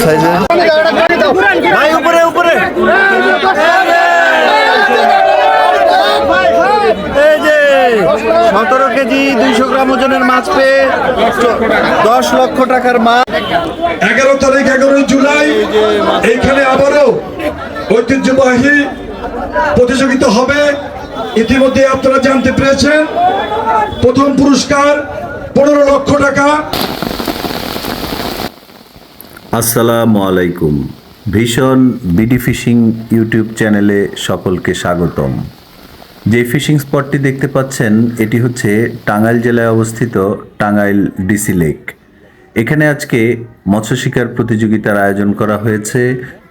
সাইজের। ভাই উপরে উপরে, এই যে 17 কেজি 200 গ্রাম ওজনের মাছ পেয়ে 10 লক্ষ টাকার মাছ। 11 তারিখ 11 জুলাই এইখানে আবারও ঐতিহ্যবাহী প্রতিযোগিতা হবে। ইতিমধ্যে আপনারা জানতে পেরেছেন প্রথম পুরস্কার 15 লক্ষ টাকা। আসসালামু আলাইকুম। ভীষণ বিডি ফিশিং ইউটিউব চ্যানেলে সকলকে স্বাগতম। যে ফিশিং স্পটটি দেখতে পাচ্ছেন এটি হচ্ছে টাঙ্গাইল জেলায় অবস্থিত টাঙ্গাইল ডিসি লেক। এখানে আজকে মৎস্য শিকার প্রতিযোগিতার আয়োজন করা হয়েছে।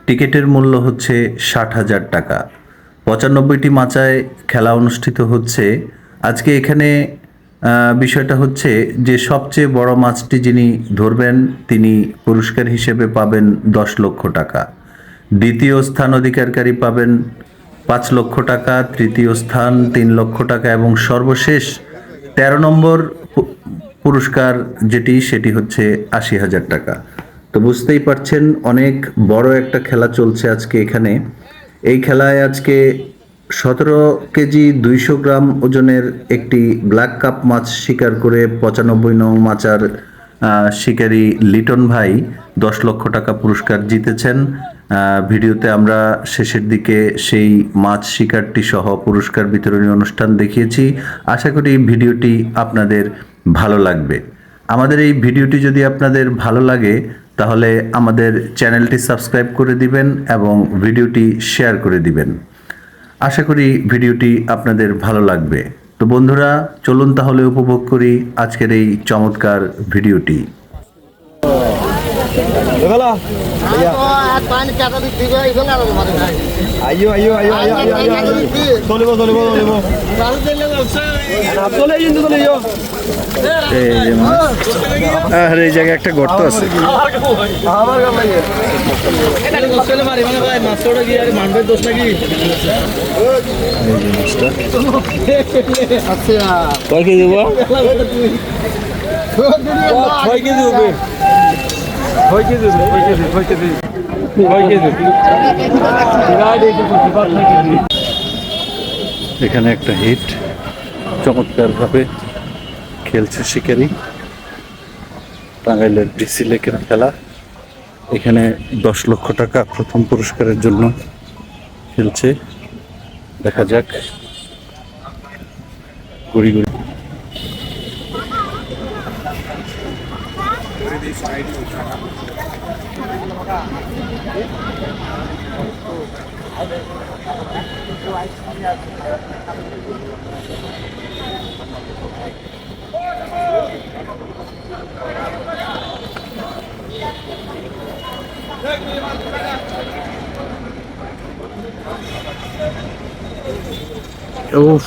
টিকিটের মূল্য হচ্ছে 60,000 টাকা। 95টি মাচায় খেলা অনুষ্ঠিত হচ্ছে। আজকে এখানে বিষয়টা হচ্ছে যে সবচেয়ে বড় মাছটি যিনি ধরবেন তিনি পুরস্কার হিসেবে পাবেন 10 লক্ষ টাকা। দ্বিতীয় স্থান অধিকারী পাবেন 5 লক্ষ টাকা, তৃতীয় স্থান 3 লক্ষ টাকা এবং সর্বশেষ 13 নম্বর পুরস্কার সেটি হচ্ছে 80,000 টাকা। তো বুঝতেই পারছেন অনেক বড় একটা খেলা চলছে আজকে এখানে। এই খেলায় আজকে 17 কেজি 200 গ্রাম ওজনের একটি ব্ল্যাক কাপ মাছ শিকার করে 95 নং মাচার শিকারী লিটন ভাই 10 লক্ষ টাকা পুরস্কার জিতেছেন। ভিডিওতে আমরা শেষের দিকে সেই মাছ শিকারটি সহ পুরস্কার বিতরণী অনুষ্ঠান দেখিয়েছি। আশা করি ভিডিওটি আপনাদের ভালো লাগবে। আমাদের এই ভিডিওটি যদি আপনাদের ভালো লাগে তাহলে আমাদের চ্যানেলটি সাবস্ক্রাইব করে দিবেন এবং ভিডিওটি শেয়ার করে দিবেন। আশা করি ভিডিওটি আপনাদের ভালো লাগবে। তো বন্ধুরা চলুন তাহলে উপভোগ করি আজকের এই চমৎকার ভিডিওটি। আর এই জায়গায় একটা গর্ত আছে। কয় কেজি দেবো? 6 কেজি হবে। এখানে একটা হিট চমৎকারভাবে খেলছে শিকারি। টাঙ্গাইলের ডিসি লেকের খেলা। এখানে 10 লক্ষ টাকা প্রথম পুরস্কারের জন্য খেলছে। দেখা যাক গুড়ি গুড়ি। উফ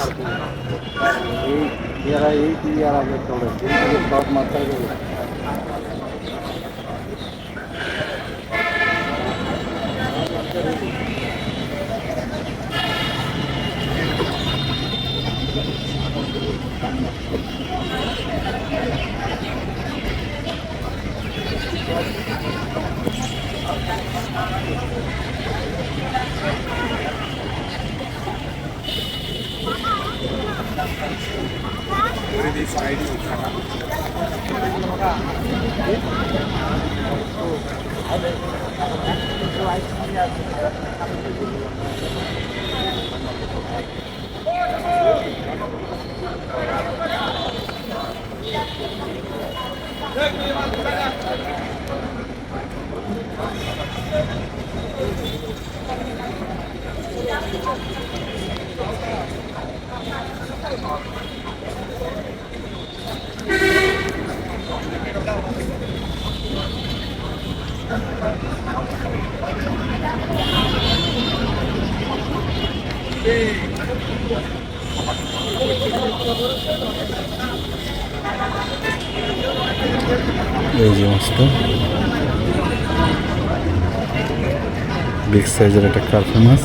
এই যে মাছটা বিগ সাইজের একটা কার্পু মাছ,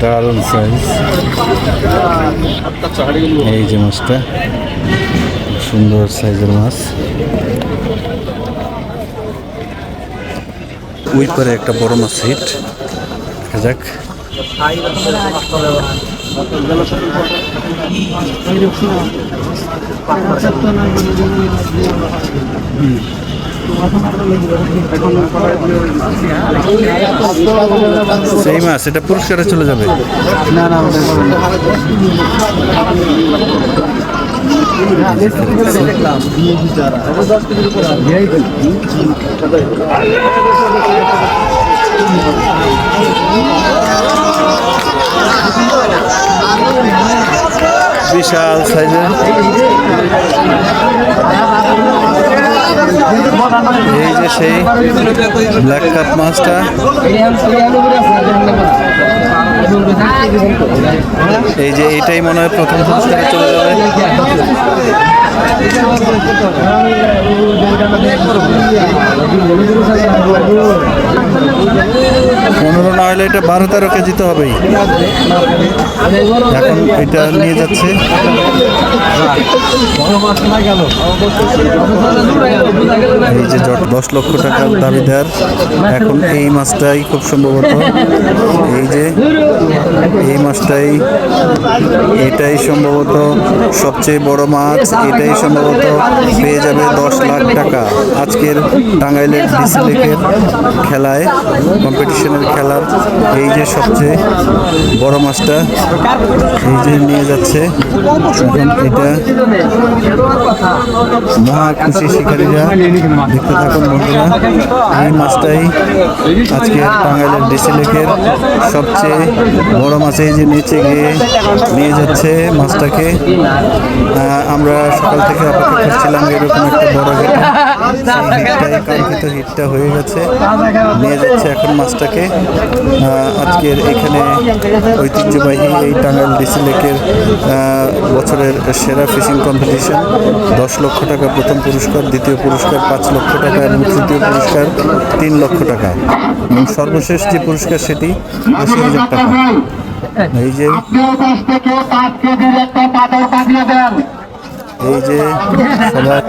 দারুণ সাইজ। এই যে মাছটা সুন্দর সাইজের মাছ। ওই পারে একটা বড় মাছ হিট, দেখা যাক। সেই মাছ এটা পুরস্কারে চলে যাবে। না না বিশাল সাইজের এই যে সেই ব্ল্যাক কাপ মাছটা, এই যে এটাই মনে হয় প্রথম পুরস্কারে চলে যাবে। 15 না হলে এটা 12-13 কেজি তো হবেই। এখন এটা নিয়ে যাচ্ছে। এই যে 10 লক্ষ টাকার দাবিদার, এখন এই মাছটাই খুব সম্ভবত, এই যে এই মাছটাই, এটাই সম্ভবত সবচেয়ে বড় মাছ, এটাই সম্ভবত পেয়ে যাবে 10 লাখ টাকা। আজকের টাঙ্গাইলের ডিসি লেকের খেলায়, কম্পিটিশনের খেলার এই যে সবচেয়ে বড় মাছটা, এই যে নিয়ে যাচ্ছে। এখন এটা মহা খুশি শিকারীরা, দেখতে থাকুন বন্ধুরা। এই মাছটাই আজকে টাঙ্গাইলের ডিসি লেকের সবচেয়ে বড় মাছ। এই যে নিচে গিয়ে নিয়ে যাচ্ছে মাছটাকে। আমরা সকাল থেকে অপেক্ষা করছিলাম এরকম একটা বড় হিটটাই, কাঙ্ক্ষিত হিটটা হয়ে গেছে, নিয়ে যাচ্ছে এখন মাছটাকে। আজকের এখানে ঐতিহ্যবাহী এই টাঙ্গাইল ডিসি লেকের বছরের সেরা ফিশিং কম্পিটিশন, 10 লক্ষ টাকা প্রথম পুরস্কার, দ্বিতীয় পুরস্কার 5 লক্ষ টাকা এবং তৃতীয় পুরস্কার 3 লক্ষ টাকা এবং সর্বশেষ যে পুরস্কার সেটি 80,000 টাকা। এই যে এই যে সবাই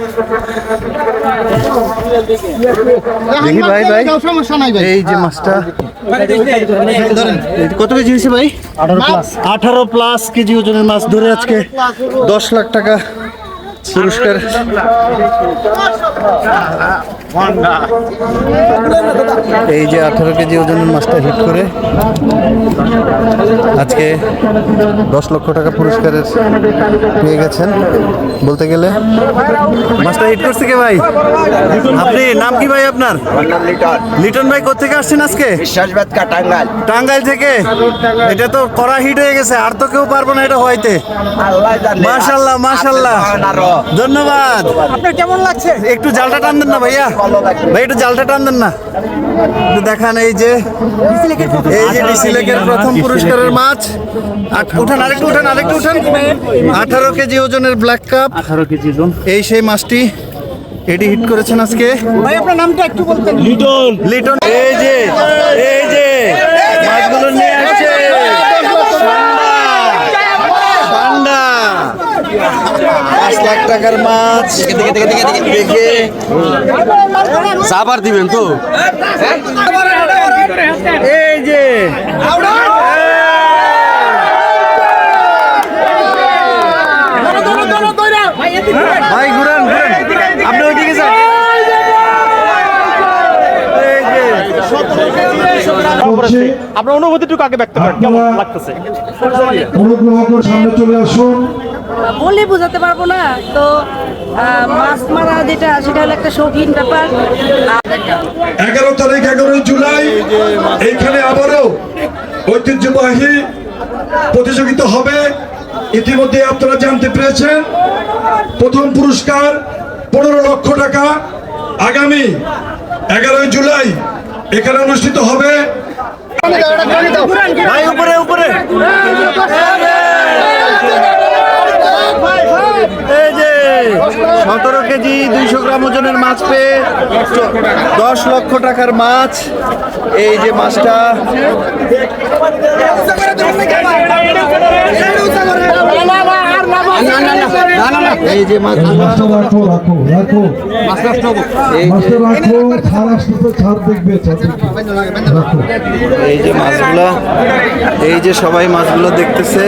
দেখি ভাই ভাই এই যে মাছটা কত কেজি হয়েছে ভাই? 18+ কেজি ওজনের মাছ ধরে আজকে 10 লাখ টাকা পুরস্কার। এই যে 18 কেজি ওজনের মাছটা হিট করে আজকে 10 লক্ষ টাকা পুরস্কারের পেয়ে গেছেন বলতে গেলে। মাছটা হিট করছে কে ভাই? আপনি নাম কি ভাই আপনার? লিটন ভাই কোথেকে আসছেন আজকে? টাঙ্গাইল থেকে। এটা তো কড়া হিট হয়ে গেছে, আর তো কেউ পারবো না এটা হইতে। মাশাআল্লাহ মাশাআল্লাহ, ধন্যবাদ। আপনার কেমন লাগছে? একটু জালটা টান দেন না ভাইয়া, ভাই একটু জালটা টান দেন না, একটু দেখান। এই যে ডিসি লেকের প্রথম পুরস্কারের মাছ। উঠান আরেকটু, উঠান আরেকটু, উঠান। 18 কেজি ওজনের ব্ল্যাক কাপ, 18 কেজি ওজন এই সেই মাছটি এটি হিট করেছেন আজকে। ভাই আপনার নামটা একটু বলতেন? লিটন। লিটন। এই যে মাছগুলো নিয়ে আসছে 5 লাখ টাকার মাছ। দেখে সাবার দিবেন তো? এই যে ভাই ঘুরান, আপনি ওইদিকে যান। আপনার অনুভূতিটুকু আগে ব্যক্ত করেন, কেমন লাগতেছে? সামনে চলে আসুন। বলে বোঝাতে পারবো না তো। মাছ মারা যেটা সেটা হলো একটা শৌখিন ব্যাপার। 11 তারিখ 11 জুলাই এইখানে আবারও ঐতিহ্যবাহী প্রতিযোগিতা হবে। ইতিমধ্যে আপনারা জানতে পেরেছেন প্রথম পুরস্কার 15 লক্ষ টাকা আগামী 11 জুলাই এখানে অনুষ্ঠিত হবে। ভাই উপরে উপরে। এই যে 17 কেজি 200 গ্রাম ওজনের মাছ পেয়ে 10 লক্ষ টাকার মাছ। এই যে মাছটা এই যে মাছ মাছটা রাখো রাখো রাখো মাছটা রাখো, ছাড় আসতেছে, ছাড় দেখবে, ছাড় দেখবে, রাখো। এই যে মাছগুলো, এই যে সবাই মাছগুলো দেখতেছে।